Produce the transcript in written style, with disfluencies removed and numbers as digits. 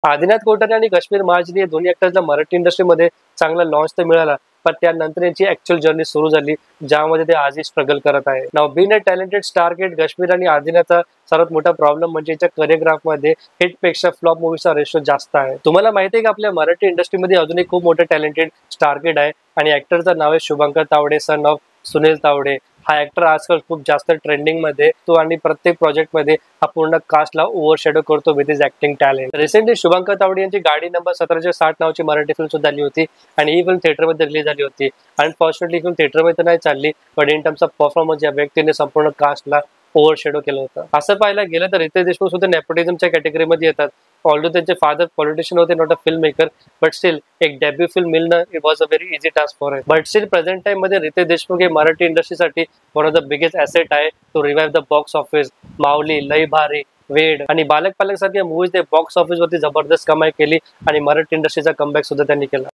आदिनाथ कोठारे आणि काश्मीर महाजनी या दोन्ही ऍक्टर्सला मराठी इंडस्ट्रीमध्ये चांगला लॉन्च तर मिळाला, पण त्यानंतर यांची ऍक्च्युअल जर्नी सुरू झाली, ज्यामध्ये ते आजही स्ट्रगल करत आहे. नाव बीइंग अ टॅलेंटेड स्टार किड, काश्मीर आणि आदिनाथचा सर्वात मोठा प्रॉब्लेम म्हणजे याच्या कोरिओग्राफमध्ये हिटपेक्षा फ्लॉप मूवीचा रेशो जास्त आहे. तुम्हाला माहिती आहे का, आपल्या मराठी इंडस्ट्रीमध्ये अजूनही खूप मोठे टॅलेंटेड स्टार किड आहे आणि ऍक्टरचं नाव आहे शुभंकर तावडे, सन ऑफ सुनील तावडे. हा ऍक्टर आजकाल खूप जास्त ट्रेंडिंग मध्ये तो आणि प्रत्येक प्रोजेक्ट मध्ये हा पूर्ण कास्टला ओव्हरशॅडो करतो with his acting talent. Recently Shubhankar Tawde यांची गाडी नंबर 1760 नावाची मराठी फिल्म सुद्धा आली होती आणि ही फिल्म थिएटरमध्ये रिलीज झाली होती. अनफॉर्च्युनेटली फिल्म थिएटरमध्ये तर नाही चालली, पण इन टर्म्स ऑफ परफॉर्मन्स या व्यक्तीने संपूर्ण कास्टला ओव्हरशॅडो केलं होतं. असं पाहायला गेलं तर रितेश देशमुख सुद्धा नेपोटिझमच्या कॅटेगरीमध्ये येतात. ऑल्दो त्यांचे फादर पॉलिटिशियन होते, not a film maker, but still एक डेब्यू फिल्म मिळणं it was a very easy task for him. But still present time मध्ये रितेश देशमुख हे मराठी इंडस्ट्रीसाठी one of the biggest asset आहे to revive the box office. Mauli, Lai Bhaari, वेड आणि बालक पालक सारख्या मूवीज ते बॉक्स ऑफिस वरती जबरदस्त कमाई केली आणि मराठी इंडस्ट्रीचा कमबॅक सुद्धा त्यांनी केला.